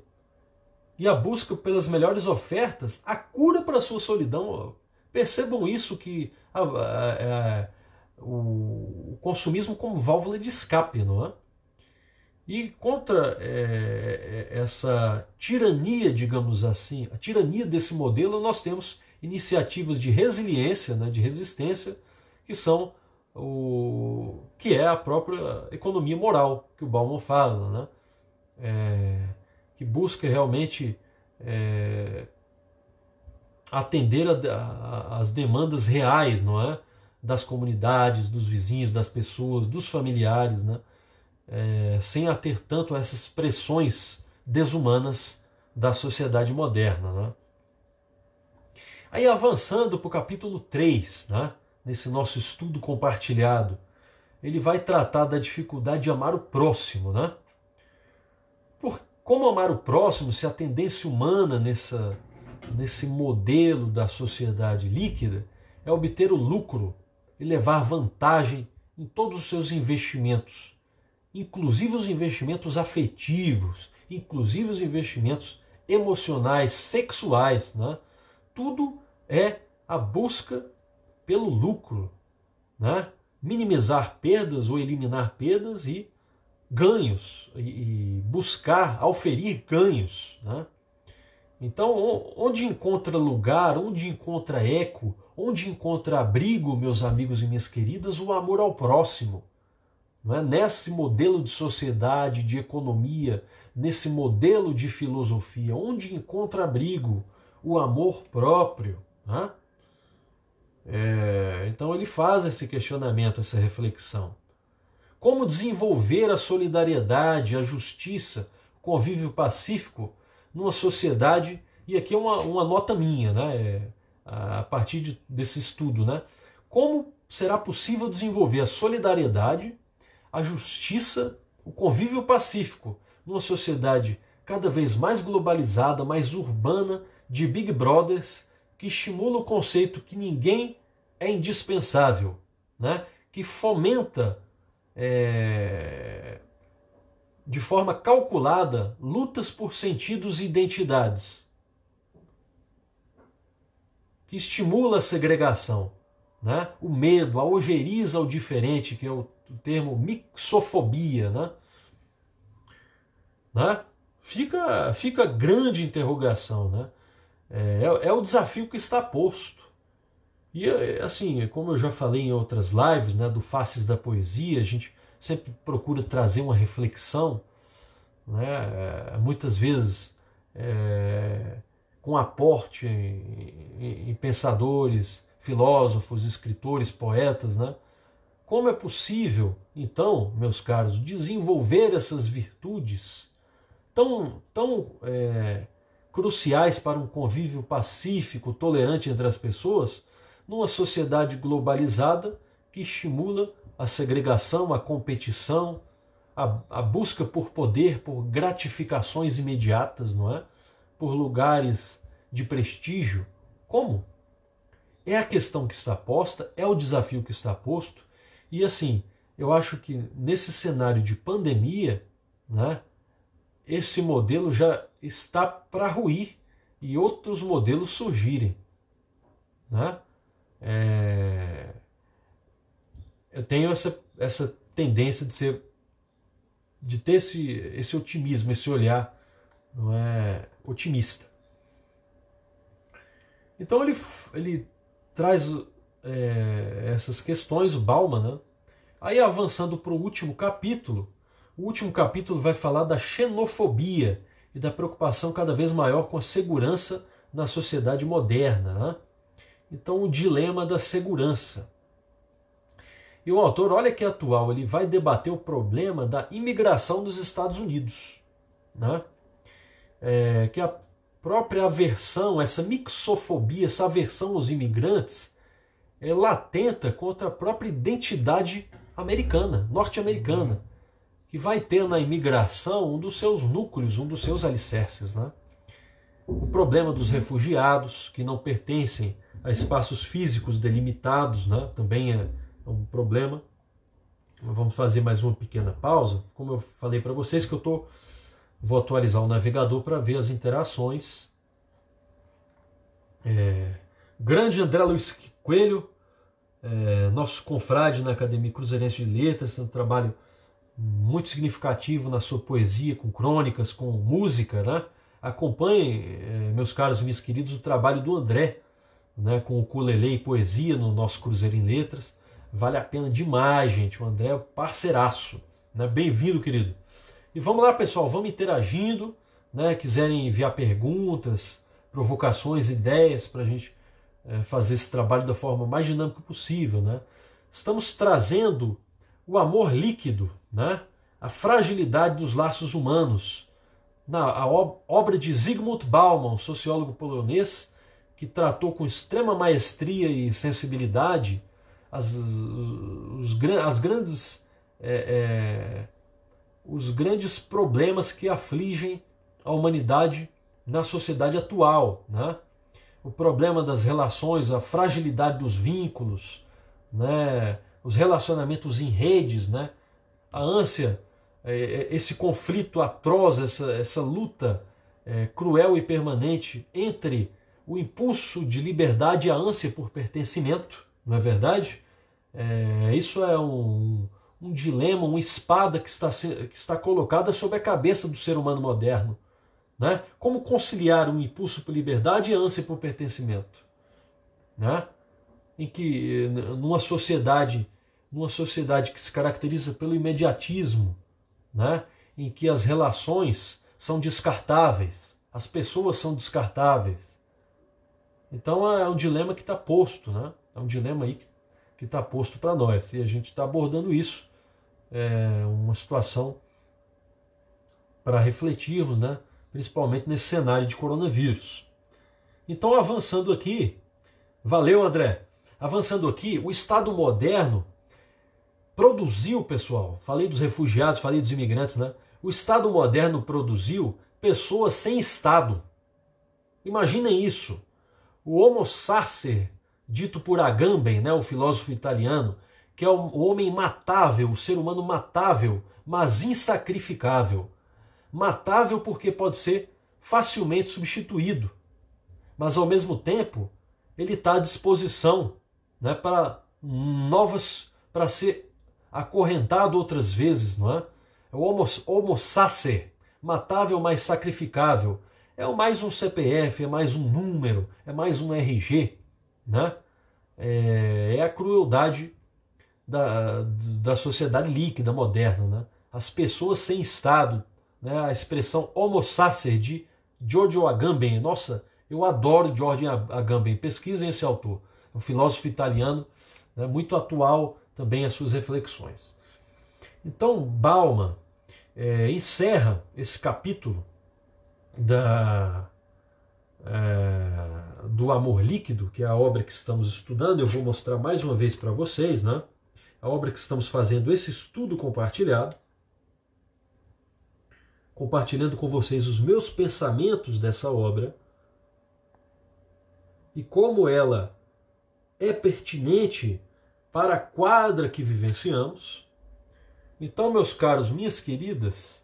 E a busca pelas melhores ofertas, a cura para a sua solidão. Percebam isso, que o consumismo como válvula de escape, não é? E contra essa tirania, digamos assim, a tirania desse modelo, nós temos iniciativas de resiliência, né, de resistência, que é a própria economia moral, que o Bauman fala, né? Que busca realmente atender às demandas reais, não é? Das comunidades, dos vizinhos, das pessoas, dos familiares, né? Sem ater tanto a essas pressões desumanas da sociedade moderna. Né? Aí avançando para o capítulo 3, né? Nesse nosso estudo compartilhado, ele vai tratar da dificuldade de amar o próximo. Né? Como amar o próximo, se a tendência humana nesse modelo da sociedade líquida é obter o lucro e levar vantagem em todos os seus investimentos, inclusive os investimentos afetivos, inclusive os investimentos emocionais, sexuais, né? Tudo é a busca pelo lucro, né? Minimizar perdas ou eliminar perdas e ganhos, e buscar auferir ganhos. Né? Então, onde encontra lugar, onde encontra eco, onde encontra abrigo, meus amigos e minhas queridas, o amor ao próximo. Não é? Nesse modelo de sociedade, de economia, nesse modelo de filosofia, onde encontra abrigo o amor próprio. Né? Então ele faz esse questionamento, essa reflexão. Como desenvolver a solidariedade, a justiça, o convívio pacífico numa sociedade, e aqui é uma nota minha, né? A partir desse estudo, né? Como será possível desenvolver a solidariedade, a justiça, o convívio pacífico numa sociedade cada vez mais globalizada, mais urbana, de Big Brothers, que estimula o conceito que ninguém é indispensável, né? Que fomenta de forma calculada lutas por sentidos e identidades, que estimula a segregação, né? O medo, a ojeriza ao diferente, que é o termo mixofobia, né? Fica grande interrogação, né? É o desafio que está posto. E assim, como eu já falei em outras lives, né, do Faces da Poesia, a gente sempre procura trazer uma reflexão, né, muitas vezes com aporte em pensadores, filósofos, escritores, poetas, né? Como é possível, então, meus caros, desenvolver essas virtudes tão cruciais para um convívio pacífico, tolerante entre as pessoas, numa sociedade globalizada que estimula a segregação, a competição, a busca por poder, por gratificações imediatas, não é? Por lugares de prestígio? Como? É a questão que está posta, é o desafio que está posto, e assim, eu acho que nesse cenário de pandemia, né, esse modelo já está para ruir e outros modelos surgirem, né? Eu tenho essa tendência de ter esse otimismo, esse olhar, não é, otimista. Então ele traz essas questões, o Bauman, né? Aí avançando para o último capítulo vai falar da xenofobia e da preocupação cada vez maior com a segurança na sociedade moderna, né? Então o dilema da segurança. E o autor, olha que atual, ele vai debater o problema da imigração nos Estados Unidos, né? Que a própria aversão, essa mixofobia, essa aversão aos imigrantes, ela atenta contra a própria identidade americana, norte-americana, que vai ter na imigração um dos seus núcleos, um dos seus alicerces, né? O problema dos refugiados, que não pertencem a espaços físicos delimitados, né? Também é um problema. Vamos fazer mais uma pequena pausa. Como eu falei para vocês que vou atualizar o navegador para ver as interações. Grande André Luiz Coelho, nosso confrade na Academia Cruzeirense de Letras, tem um trabalho muito significativo na sua poesia, com crônicas, com música, né? Acompanhem, meus caros e meus queridos, o trabalho do André, né, com o ukulele e poesia no nosso Cruzeiro em Letras. Vale a pena demais, gente. O André é parceiraço, né? Bem-vindo, querido. E vamos lá, pessoal, vamos interagindo, né? Quiserem enviar perguntas, provocações, ideias para a gente fazer esse trabalho da forma mais dinâmica possível, né? Estamos trazendo o amor líquido, né? A fragilidade dos laços humanos, a obra de Zygmunt Bauman, sociólogo polonês, que tratou com extrema maestria e sensibilidade os grandes problemas que afligem a humanidade na sociedade atual, né? O problema das relações, a fragilidade dos vínculos, né? Os relacionamentos em redes, né? A ânsia, esse conflito atroz, essa luta cruel e permanente entre o impulso de liberdade e a ânsia por pertencimento, não é verdade? Isso é um dilema, uma espada que está colocada sobre a cabeça do ser humano moderno, né? Como conciliar um impulso por liberdade e a ânsia por pertencimento, né? Em que numa sociedade que se caracteriza pelo imediatismo, né? Em que as relações são descartáveis, as pessoas são descartáveis. Então é um dilema que está posto, né? É um dilema aí que está posto para nós. E a gente está abordando isso, uma situação para refletirmos, né? Principalmente nesse cenário de coronavírus. Então, avançando aqui, valeu, André. Avançando aqui, o Estado moderno produziu, pessoal, falei dos refugiados, falei dos imigrantes, né? O Estado moderno produziu pessoas sem Estado. Imaginem isso. O Homo sacer, dito por Agamben, né, o filósofo italiano, que é o homem matável, o ser humano matável, mas insacrificável. Matável porque pode ser facilmente substituído, mas ao mesmo tempo ele está à disposição, né, para novas, para ser acorrentado outras vezes, não é? É o homo sacer, matável mas sacrificável. É mais um CPF, é mais um número, é mais um RG, né? É a crueldade da sociedade líquida moderna, né? As pessoas sem Estado, né? A expressão homo sacer de Giorgio Agamben. Nossa, eu adoro Giorgio Agamben, pesquisem esse autor, um filósofo italiano, né? Muito atual também as suas reflexões. Então Bauman encerra esse capítulo do Amor Líquido, que é a obra que estamos estudando. Eu vou mostrar mais uma vez para vocês, né? A obra que estamos fazendo, esse estudo compartilhado, compartilhando com vocês os meus pensamentos dessa obra e como ela é pertinente para a quadra que vivenciamos. Então, meus caros, minhas queridas,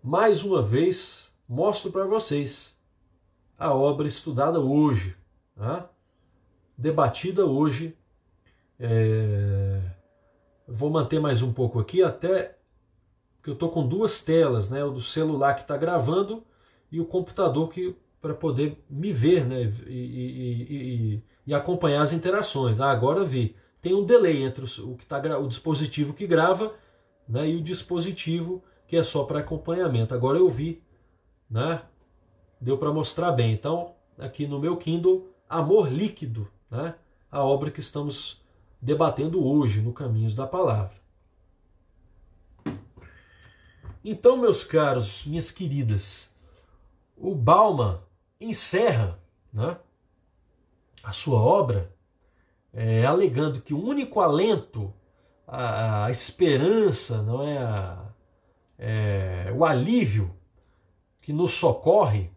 mais uma vez mostro para vocês a obra estudada hoje, tá? Debatida hoje. Vou manter mais um pouco aqui, até que eu estou com duas telas, né? O do celular que está gravando e o computador para poder me ver, né? E acompanhar as interações. Agora vi. Tem um delay entre o dispositivo que grava, né? E o dispositivo que é só para acompanhamento. Agora eu vi, né? Deu para mostrar bem. Então, aqui no meu Kindle, Amor Líquido, né? A obra que estamos debatendo hoje no Caminhos da Palavra. Então, meus caros, minhas queridas, o Bauman encerra, né, a sua obra alegando que o único alento, a esperança, não o alívio que nos socorre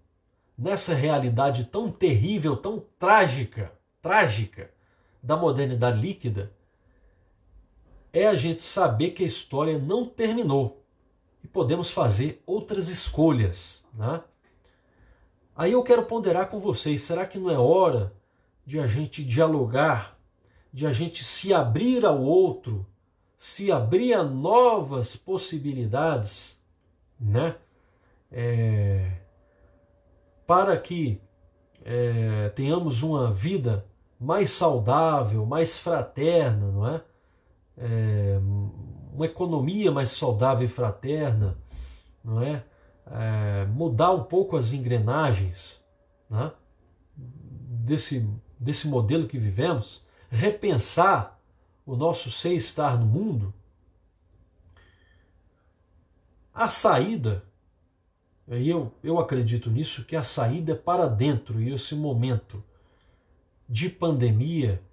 nessa realidade tão terrível, tão trágica da modernidade líquida, é a gente saber que a história não terminou e podemos fazer outras escolhas, né? Aí eu quero ponderar com vocês, será que não é hora de a gente dialogar, de a gente se abrir ao outro, se abrir a novas possibilidades, né? Para que tenhamos uma vida mais saudável, mais fraterna, não é? Uma economia mais saudável e fraterna, não é? Mudar um pouco as engrenagens, né? desse modelo que vivemos, repensar o nosso ser e estar no mundo. A saída, e eu acredito nisso, que a saída é para dentro, e esse momento de pandemia,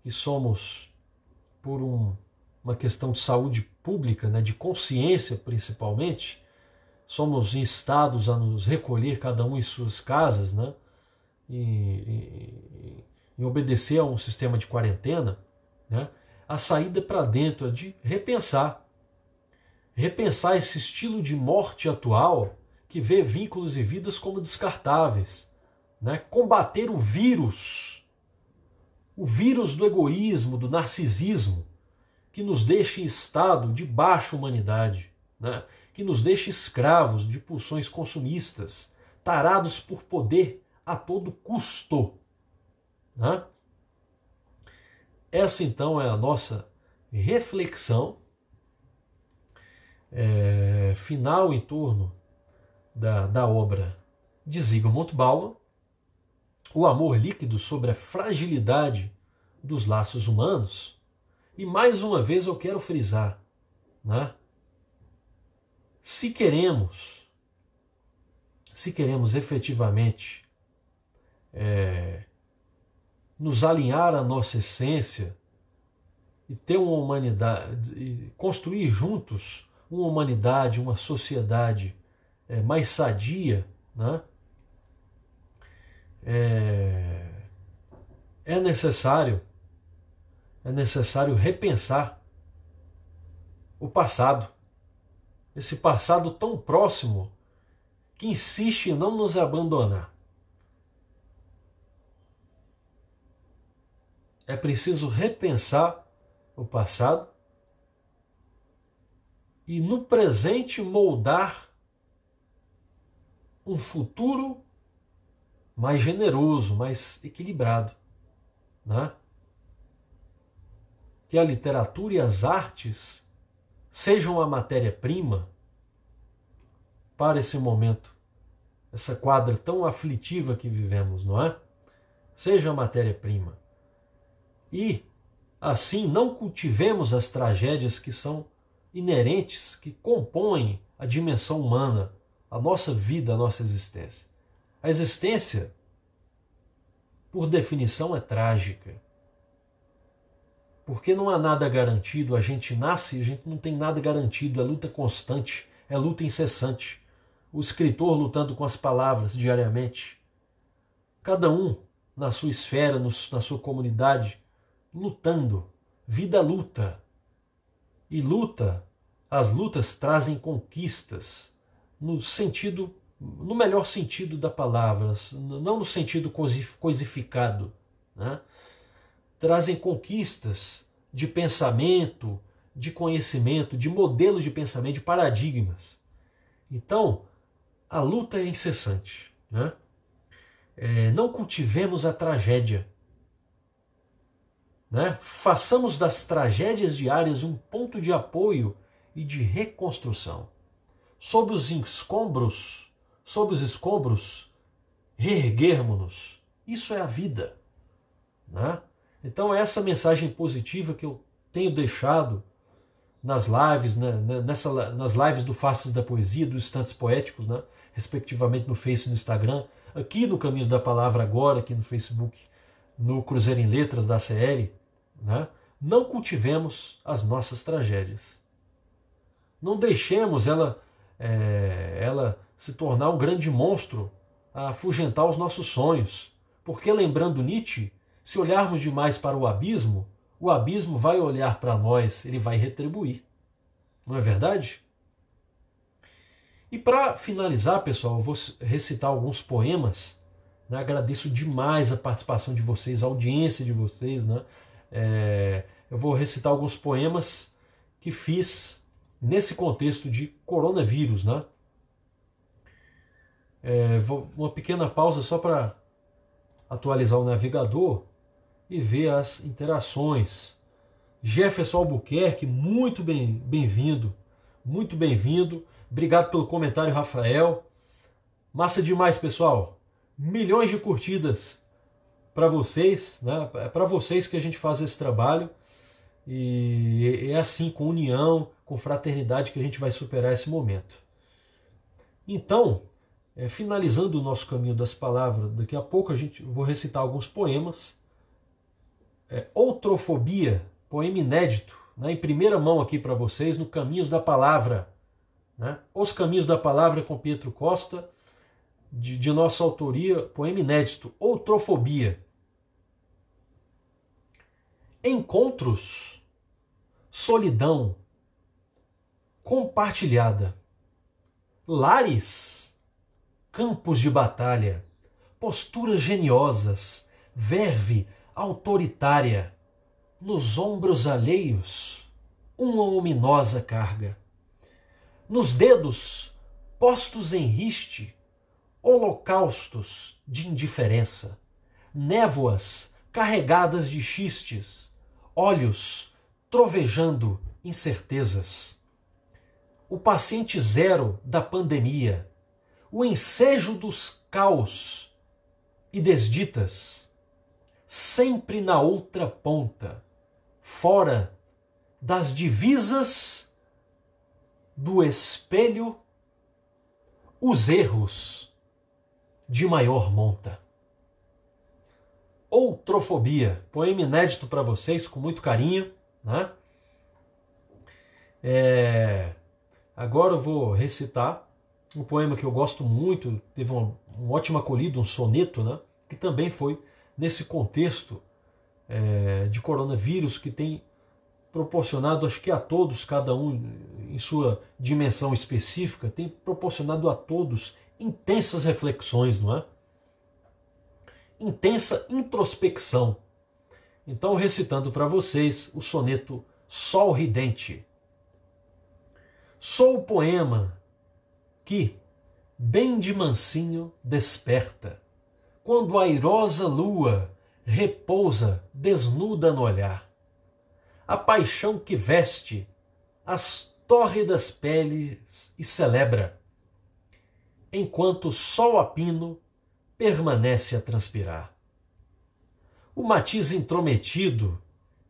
que somos por uma questão de saúde pública, né, de consciência principalmente, somos instados a nos recolher cada um em suas casas, né, e obedecer a um sistema de quarentena, né, a saída para dentro é de repensar esse estilo de morte atual que vê vínculos e vidas como descartáveis, né, combater o vírus do egoísmo, do narcisismo, que nos deixa em estado de baixa humanidade, né? Que nos deixa escravos de pulsões consumistas, tarados por poder a todo custo, né? Essa então é a nossa reflexão final em torno da obra de Zygmunt Bauman, O Amor Líquido sobre a Fragilidade dos Laços Humanos. E mais uma vez eu quero frisar, né? Se queremos efetivamente nos alinhar à nossa essência e ter uma humanidade, e construir juntos uma humanidade, uma sociedade mais sadia, né? É necessário repensar o passado, esse passado tão próximo que insiste em não nos abandonar. É preciso repensar o passado e no presente moldar um futuro mais generoso, mais equilibrado, né? Que a literatura e as artes sejam a matéria-prima para esse momento, essa quadra tão aflitiva que vivemos, não é? Seja a matéria-prima. E, assim, não cultivemos as tragédias que são inerentes, que compõem a dimensão humana, a nossa vida, a nossa existência. A existência, por definição, é trágica. Porque não há nada garantido, a gente nasce e a gente não tem nada garantido, é luta constante, é luta incessante. O escritor lutando com as palavras diariamente. Cada um na sua esfera, na sua comunidade, lutando. Vida luta. E luta, as lutas trazem conquistas no melhor sentido da palavra, não no sentido coisificado, né? Trazem conquistas de pensamento, de conhecimento, de modelo de pensamento, de paradigmas. Então, a luta é incessante, né? Não cultivemos a tragédia, né? Façamos das tragédias diárias um ponto de apoio e de reconstrução. Sob os escombros, reerguermos-nos. Isso é a vida, né? Então, essa mensagem positiva que eu tenho deixado nas lives, né, nas lives do Faces da Poesia, dos Instantes Poéticos, né, respectivamente no Face e no Instagram, aqui no Caminhos da Palavra agora, aqui no Facebook, no Cruzeiro em Letras da CL, né, não cultivemos as nossas tragédias. Não deixemos ela se tornar um grande monstro a afugentar os nossos sonhos. Porque, lembrando Nietzsche, se olharmos demais para o abismo vai olhar para nós, ele vai retribuir. Não é verdade? E para finalizar, pessoal, eu vou recitar alguns poemas. Né? Agradeço demais a participação de vocês, a audiência de vocês. Né? Eu vou recitar alguns poemas que fiz nesse contexto de coronavírus. Né? Uma pequena pausa só para atualizar o navegador e ver as interações. Jefferson Albuquerque, muito bem-vindo, muito bem-vindo. Obrigado pelo comentário, Rafael. Massa demais, pessoal. Milhões de curtidas para vocês, né? É para vocês que a gente faz esse trabalho. E é assim, com união, com fraternidade, que a gente vai superar esse momento. Então, finalizando o nosso caminho das palavras, daqui a pouco vou recitar alguns poemas. Outrofobia, poema inédito, né, em primeira mão aqui para vocês, no Caminhos da Palavra. Né? Os Caminhos da Palavra com Pietro Costa, de nossa autoria, poema inédito, Outrofobia. Encontros, solidão, compartilhada. Lares, campos de batalha, posturas geniosas, verve autoritária, nos ombros alheios, uma ominosa carga. Nos dedos, postos em riste, holocaustos de indiferença, névoas carregadas de xistes, olhos trovejando incertezas. O paciente zero da pandemia, o ensejo dos caos e desditas, sempre na outra ponta, fora das divisas do espelho, os erros de maior monta. Outrofobia, poema inédito para vocês, com muito carinho. né? Agora eu vou recitar um poema que eu gosto muito, teve uma ótima acolhida, um soneto, né? Que também foi nesse contexto de coronavírus, que tem proporcionado, acho que a todos, cada um em sua dimensão específica, tem proporcionado a todos intensas reflexões, não é? Intensa introspecção. Então, recitando para vocês o soneto Sol Ridente. Sou o poema que, bem de mansinho, desperta, quando a airosa lua repousa desnuda no olhar. A paixão que veste as tórridas peles e celebra, enquanto o sol a pino permanece a transpirar. O matiz intrometido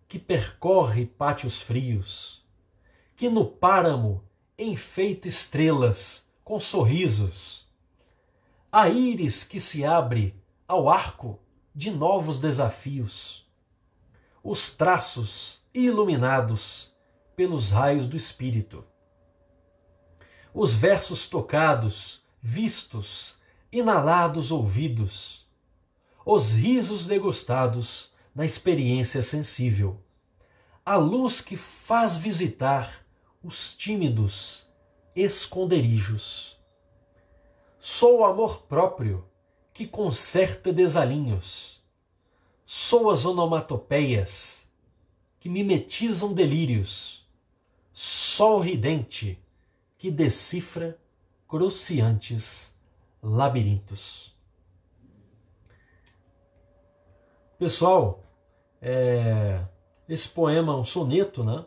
que percorre pátios frios, que no páramo enfeita estrelas com sorrisos, a íris que se abre ao arco de novos desafios, os traços iluminados pelos raios do espírito, os versos tocados, vistos, inalados, ouvidos, os risos degustados na experiência sensível, a luz que faz visitar os tímidos esconderijos. Sou o amor próprio que conserta desalinhos. Sou as onomatopeias que mimetizam delírios. Sol ridente que decifra cruciantes labirintos. Pessoal, esse poema é um soneto, né?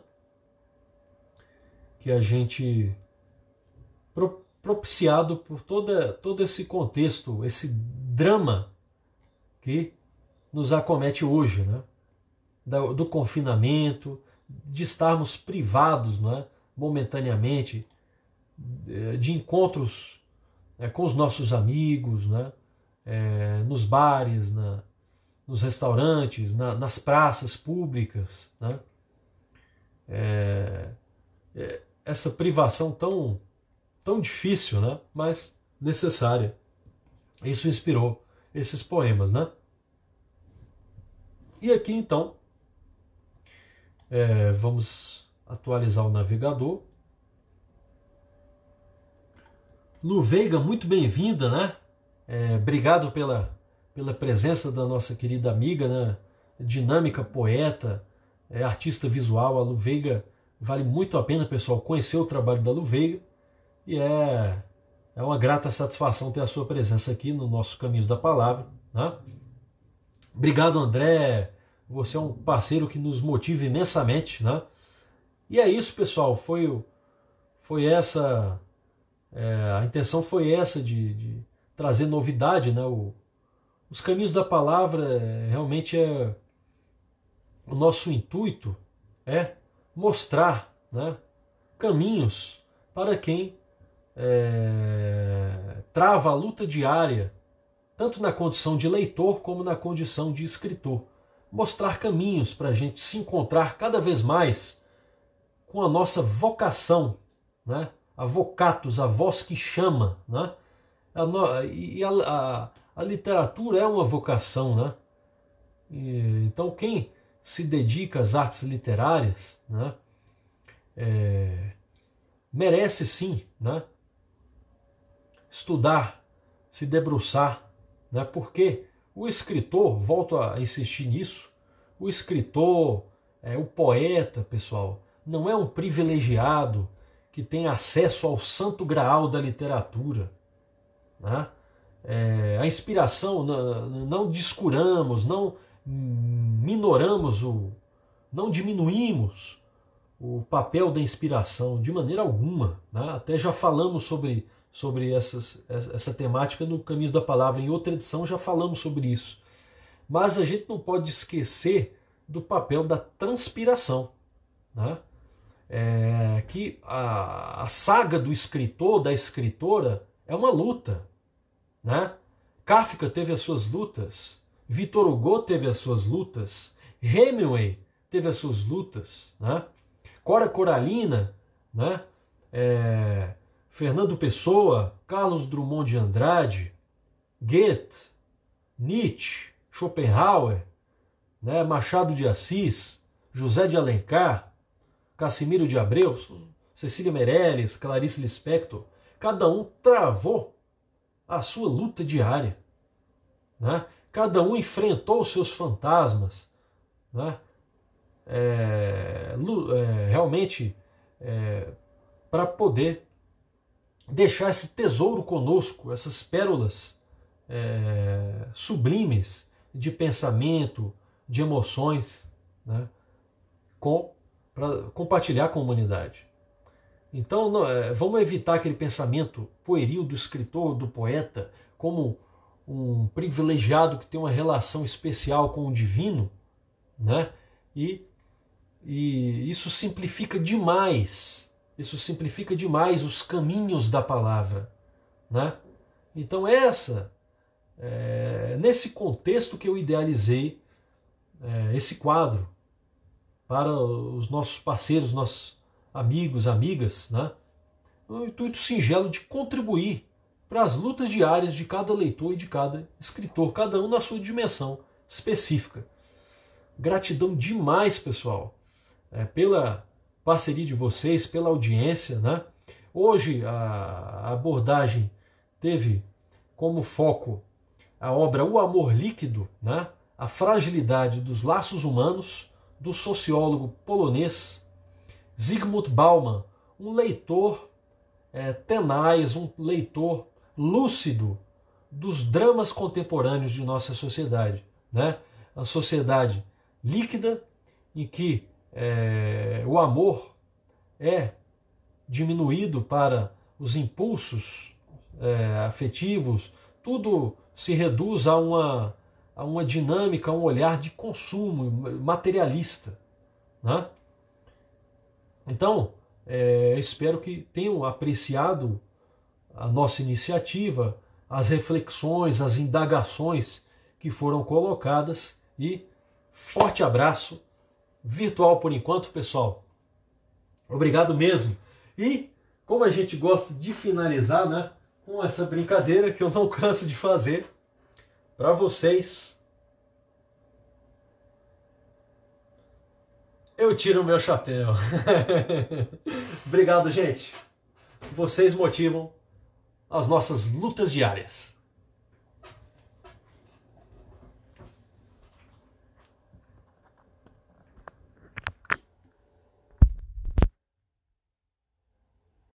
Que a gente, propiciado por todo esse contexto, esse drama que nos acomete hoje, né? Do confinamento, de estarmos privados, né? Momentaneamente, de encontros com os nossos amigos, né? Nos bares, nos restaurantes, nas praças públicas, né? Essa privação tão difícil, né? Mas necessária. Isso inspirou esses poemas, né? E aqui então vamos atualizar o navegador. Lu Veiga, muito bem-vinda, né? Obrigado pela presença da nossa querida amiga, né? Dinâmica, poeta, artista visual. A Lu Veiga vale muito a pena, pessoal, conhecer o trabalho da Lu Veiga. E é uma grata satisfação ter a sua presença aqui no nosso Caminhos da Palavra, né? Obrigado, André. Você é um parceiro que nos motiva imensamente, né? E é isso, pessoal. Foi essa... a intenção foi essa de trazer novidade, né? Os Caminhos da Palavra realmente o nosso intuito é mostrar, né, caminhos para quem trava a luta diária, tanto na condição de leitor como na condição de escritor. Mostrar caminhos para a gente se encontrar cada vez mais com a nossa vocação, né? A vocatus, a voz que chama, né? A literatura é uma vocação, né? Então quem se dedica às artes literárias, né? Merece sim, né? Estudar, se debruçar, né? Porque o escritor, volto a insistir nisso, o escritor, o poeta, pessoal, não é um privilegiado que tem acesso ao santo graal da literatura, né? A inspiração, não descuramos, não minoramos, não diminuímos o papel da inspiração de maneira alguma, né? Até já falamos sobre essa temática no Caminhos da Palavra, em outra edição já falamos sobre isso. Mas a gente não pode esquecer do papel da transpiração, né? Que a saga do escritor, da escritora, é uma luta, né? Kafka teve as suas lutas, Victor Hugo teve as suas lutas, Hemingway teve as suas lutas, né? Cora Coralina, né? Fernando Pessoa, Carlos Drummond de Andrade, Goethe, Nietzsche, Schopenhauer, né? Machado de Assis, José de Alencar, Cassimiro de Abreu, Cecília Meirelles, Clarice Lispector, cada um travou a sua luta diária, né? Cada um enfrentou os seus fantasmas, né? Realmente para poder deixar esse tesouro conosco, essas pérolas sublimes de pensamento, de emoções, né? Para compartilhar com a humanidade. Então, vamos evitar aquele pensamento pueril do escritor, do poeta, como um privilegiado que tem uma relação especial com o divino, né? E isso simplifica demais. Isso simplifica demais os caminhos da palavra, né? Então, nesse contexto que eu idealizei esse quadro para os nossos parceiros, nossos amigos, amigas, né? O intuito singelo de contribuir para as lutas diárias de cada leitor e de cada escritor, cada um na sua dimensão específica. Gratidão demais, pessoal, pela parceria de vocês, pela audiência, né? Hoje a abordagem teve como foco a obra O Amor Líquido, né? A fragilidade dos laços humanos, do sociólogo polonês Zygmunt Bauman, um leitor tenaz, um leitor lúcido dos dramas contemporâneos de nossa sociedade, né? A sociedade líquida em que o amor é diminuído para os impulsos afetivos, tudo se reduz a uma dinâmica, a um olhar de consumo materialista, né? Então, espero que tenham apreciado a nossa iniciativa, as reflexões, as indagações que foram colocadas e forte abraço virtual por enquanto, pessoal. Obrigado mesmo. E como a gente gosta de finalizar, né, com essa brincadeira que eu não canso de fazer para vocês, eu tiro o meu chapéu. Obrigado, gente. Vocês motivam as nossas lutas diárias.